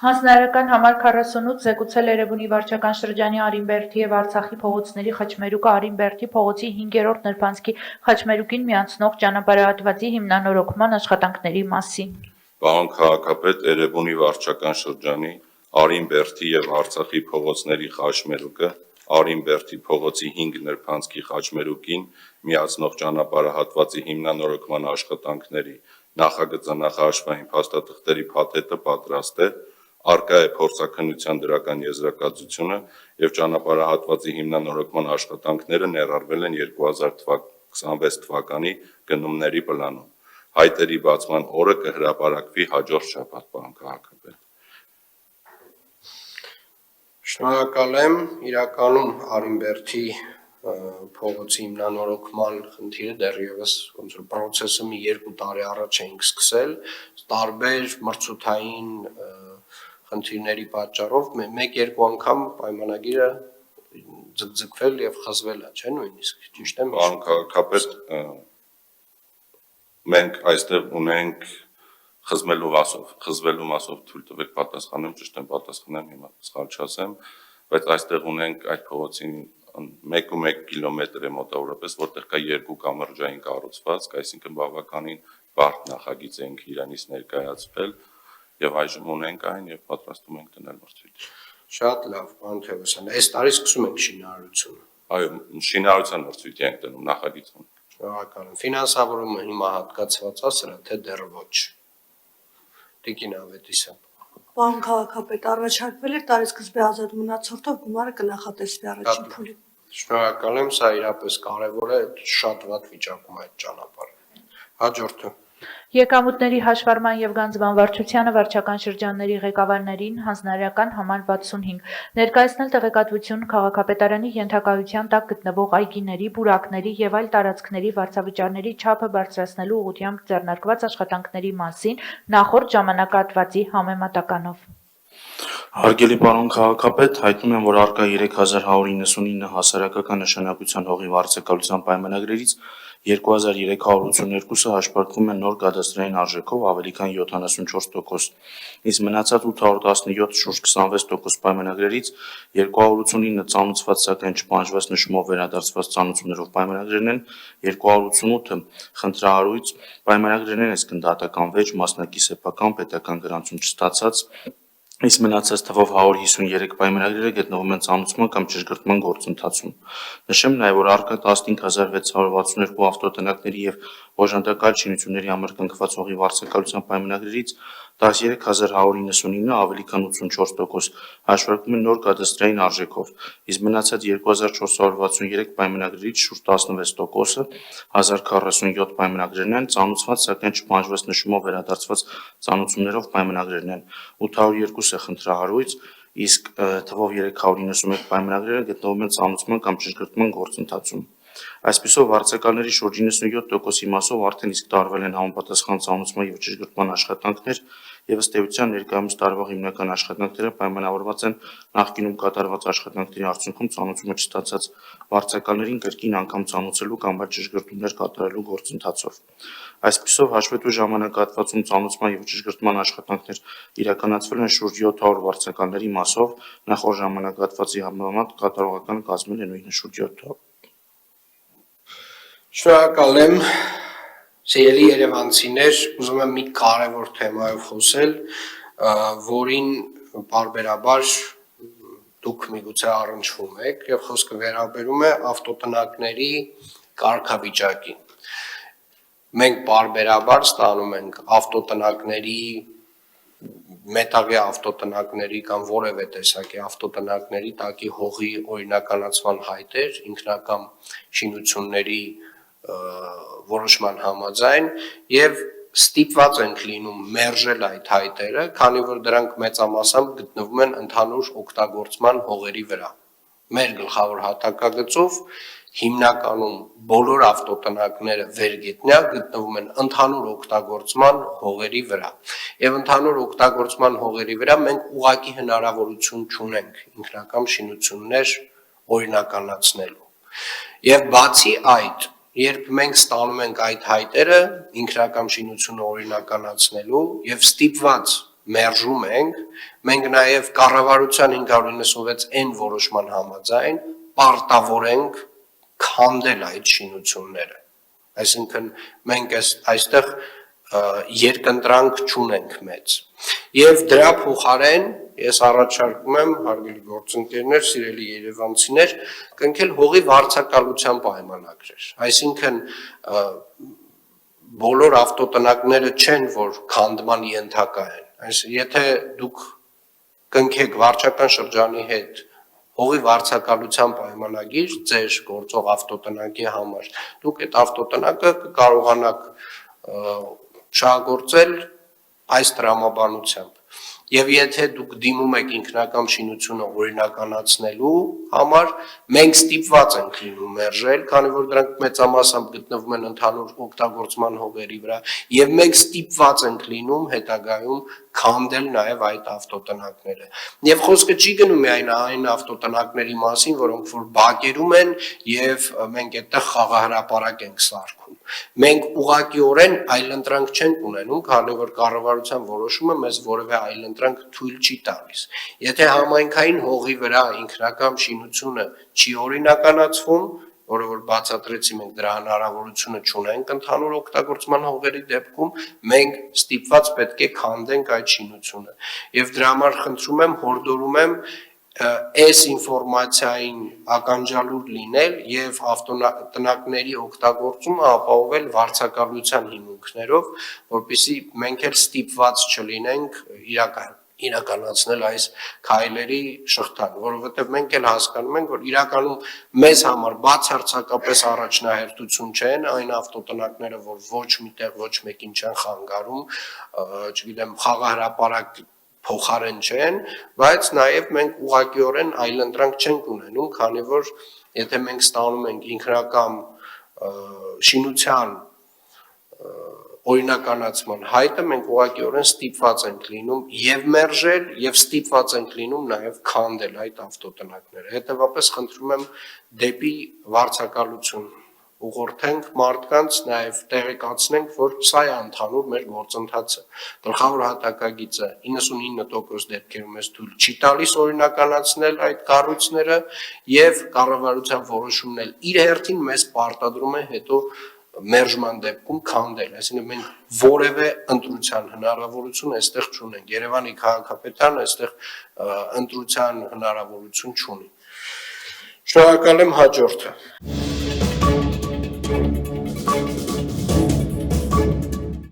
Հանձնարարական համար 48 զեկուցել Էրեբունի վարչական շրջանի Արինբերդի և Արցախի փողոցների խաչմերուկը Արինբերդի փողոցի 5-րդ նրբանցքի խաչմերուկին միացնող ճանապարհահատվածի հիմնանորոգման աշխատանքների մասին։ Պարոն քաղաքապետ, Էրեբունի վարչական շրջանի Արինբերդի և Արցախի փողոցների խաչմերուկը Արինբերդի փողոցի 5 նրբանցքի խաչմերուկին միացնող ճանապարհահատվածի հիմնանորոգման աշխատանքների նախագծանախաշվային փաստաթղթերի փաթեթը պատրաստ է, առկա է փորձաքննության դրական եզրակացությունը և ճանապարհահատվածի հիմնանորոգման աշխատանքները ներառվել են 2026 թվականի գնումների պլանում։ Հայտերի բացման օրը կհրապարակվի հաջորդ շաբաթ, պարոն քաղաքապետ։ Շնորհակալ եմ, իրականում Արինբերդի փողոցի հիմնանորոգման խնդիրը դեռևս process-ը մի 2 տարի առաջ էինք սկսել, տարբեր մրցութային խնդիրների պատճառով 1-2 անգամ պայմանագիրը ձգձգվել և խզվել է, չէ՞ նույնիսկ, ճիշտ եմ հիշում։ Պարոն քաղաքապետ, մենք այստեղ ունենք խզվելու մասով թույլ տվեք պատասխանեմ, ճիշտ եմ պատասխանեմ, հիմա սխալ չասեմ, բայց այստեղ ունենք այդ փողոցին 1.1 կիլոմետր է մոտավորապես, որտեղ կա 2 կամրջային կառուցվածք, այսինքն բավականին բարդ նախագիծ էինք իրանից ներկայացվել և այժմ ունենք այն և պատրաստում ենք դնել մրցույթ։ Շատ լավ, պարոն Թևոսյան, այս տարի սկսում ենք շինարարությունը։ Այո, շինարարության մրցույթի ենք դնում, նախագիծ ունենք։ Շնորհակալ եմ։ Ֆինանսավորումը հիմա հատկացված է սրա, թե դեռ ոչ։ Տիկին Ավետիսյան։ Պարոն քաղաքապետ, առաջարկվել էր տարեսկզբի ազատ մնացորդով գումարը կնախատեսվի առաջին փուլի։ Շնորհակալ եմ, սա իրապես կարևոր է, շատ վատ վիճակում է այդ ճանապարհը։ Հաջորդը։ Եկամուտների հաշվառման և գանձման վարչությանը վարչական շրջանների ղեկավարներին հանձնարարական համար 65 ներկայացնել տեղեկատվություն քաղաքապետարանի ենթակայության տակ գտնվող այգիների, պուրակների և այլ տարածքների վարձավճարների չափը բարձրացնելու ուղղությամբ ձեռնարկված աշխատանքների մասին նախորդ ժամանակահատվածի համեմատականով։ Հարգելի պարոն քաղաքապետ, հայտնում եմ, որ առկա 3199 հասարակական նշանակության հողի վարձակալության պայմանագրերից 2382-ը հաշվարկվում են նոր կադաստրային արժեքով ավելի քան 74%, իսկ մնացած 817 շուրջ 26% պայմանագրերից 289 ծանուցված, սակայն չպահանջված նշումով վերադարձված ծանուցումներով պայմանագրերն են, 288-ը խնդրահարույց պայմանագրերն են, իսկ դատական վեճ, մասնակի սեփական պետական գրանցում չստացած, իսկ մնացած թվով 153 պայմանագրերը գտնվում են ծանուցման կամ ճշգրտման գործընթացում։ Նշեմ նաև, որ առկա 15662 ավտոտնակների և օժանդակալ շինությունների համար կնքված հողի վարձակալության պայմանագրերից 13199-ը ավելի քան 84% հաշվարկվում են նոր կադաստրային արժեքով, իսկ մնացած 2463 պայմանագրերից շուրջ 16%-ը 1047 պայմանագրերն են, ծանուցված, սակայն չպահանջված նշումով վերադարձված ծանուցումներով պայմանագրերն են, 802-ը խնդրահարույց, իսկ թվով 391 պայմանագրերը գտնվում են ծանուցման կամ ճշգրտման գործընթացում։ Այսպիսով վարձակալների շուրջ 97%-ի մասով արդեն իսկ տարվել են համապատասխան ծանուցման և ճշգրտման աշխատանքներ և ըստ էության ներկայումս տարվա հիմնական աշխատանքները պայմանավորված են նախկինում կատարված աշխատանքների արդյունքում ծանուցումը չստացած վարձակալներին կրկին անգամ ծանուցելու կամ այլ ճշգրտումներ կատարելու գործընթացով։ Այսպիսով հաշվետու ժամանակահատվածում ծանուցման և ճշգրտման աշխատանքներ իրականացվել են շուրջ 700 վարձակալների մասով, նախորդ ժամանակահատվածի համեմատ կատարողական կազմել է նույնը շուրջ 700։ Շնորհակալ եմ, սիրելի երևանցիներ, ուզում եմ մի կարևոր թեմայով խոսել, որին պարբերաբար դուք միգուցե առնչվում եք, և խոսքը վերաբերում է ավտոտնակների կարգավիճակին։ Մենք պարբերաբար ստանում ենք ավտոտնակների, մետաղյա ավտոտնակների կամ որևէ տեսակի ավտոտնակների տակի հողի օրինականացման հայտեր, ինքնական շինությունների որոշման համաձայն և ստիպված ենք լինում մերժել այդ հայտերը, քանի որ դրանք մեծամասամբ գտնվում են ընդհանուր օգտագործման հողերի վրա։ Մեր գլխավոր հատակագծով հիմնականում բոլոր ավտոտնակները վերգետնյա գտնվում են ընդհանուր օգտագործման հողերի վրա։ Եվ ընդհանուր օգտագործման հողերի վրա մենք ուղղակի հնարավորություն չունենք ինքնական շինություններ օրինականացնելու։ Եվ բացի այդ, երբ մենք ստանում ենք այդ հայտերը ինքնական շինությունը օրինականացնելու և ստիպված մերժում ենք, մենք նաև կառավարության 596-ն որոշման համաձայն պարտավոր ենք քանդել այդ շինությունները։ Այսինքն մենք այստեղ երկընտրանք չունենք մեծ։ Եվ դրա փոխարեն ես առաջարկում եմ հարգելի գործընկերներ, սիրելի երևանցիներ, կնքել հողի վարձակալության պայմանագրեր։ Այսինքն բոլոր ավտոտնակները չեն, որ քանդման ենթակա են։ Եթե դուք կնքեք վարչական շրջանի հետ հողի վարձակալության պայմանագիր ձեր գործող ավտոտնակի համար, դուք այդ ավտոտնակը կկարողանաք շահագործել այս տրամաբանությամբ։ Եվ եթե դուք դիմում եք ինքնակամ շինությունը օրինականացնելու համար, մենք ստիպված ենք լինում մերժել, քանի որ դրանք մեծամասամբ գտնվում են ընդհանուր օգտագործման հողերի վրա, եւ մենք ստիպված ենք լինում հետագայում քանդել նաև այդ ավտոտնակները։ Եվ խոսքը չի գնում միայն այն ավտոտնակների մասին, որոնք որ բակերում են եւ մենք այդտեղ խաղահրապարակ ենք սարքում։ Մենք ուղղակիորեն այլընտրանք չենք ունենում, քանի որ կառավարության որոշումը մեզ որևէ այլընտրանք թույլ չի տալիս։ Եթե համայնքային հողի վրա ինքնակամ շինությունը չի օրինականացվում, որը որ բացատրեցի մենք դրա հնարավորությունը չունենք ընդհանուր օգտագործման հողերի դեպքում, մենք ստիպված պետք է քանդենք այդ շինությունը։ Եվ դրա համար խնդրում եմ, հորդորում եմ այս ինֆորմացիային ականջալուր լինել եւ ավտոտնակների օգտագործումը ապահովել վարձակալության հիմունքներով, որպեսզի մենք էլ ստիպված չլինենք իրականացնել այս քայլերի շղթան, որովհետև մենք էլ հասկանում ենք, որ իրականում մեզ համար բացարձակապես առաջնահերթություն չեն այն ավտոտնակները, որ ոչ միտեղ ոչ մեկին չեն խանգարում, չգիտեմ, խաղահրապարակ փոխարեն չեն, բայց նաև մենք ուղղակիորեն այլընտրանք չենք ունենում, քանի որ եթե մենք ստանում ենք ինքնակամ շինության օրինականացման հայտը, մենք ուղղակիորեն ստիպված ենք լինում եւ մերժել եւ ստիպված ենք լինում նաեւ քանդել այդ ավտոտնակները։ Հետևաբար խնդրում եմ դեպի վարձակալություն ուղղորդենք մարդկանց, նաև տեղեկացնենք, որ սա է ընդհանուր մեր գործընթացը։ Գլխավոր հատակագիծը 99% դեպքերում մեզ թույլ չի տալիս օրինականացնել այդ կառույցները եւ կառավարության որոշումն էլ իր հերթին մեզ պարտադրում է հետո մերժման դեպքում քանդել, այսինքն մենք որևէ ընտրության հնարավորություն այստեղ չունենք։ Երևանի քաղաքապետարանը այստեղ ընտրության հնարավորություն չունի։ Շնորհակալ եմ, հաջորդը։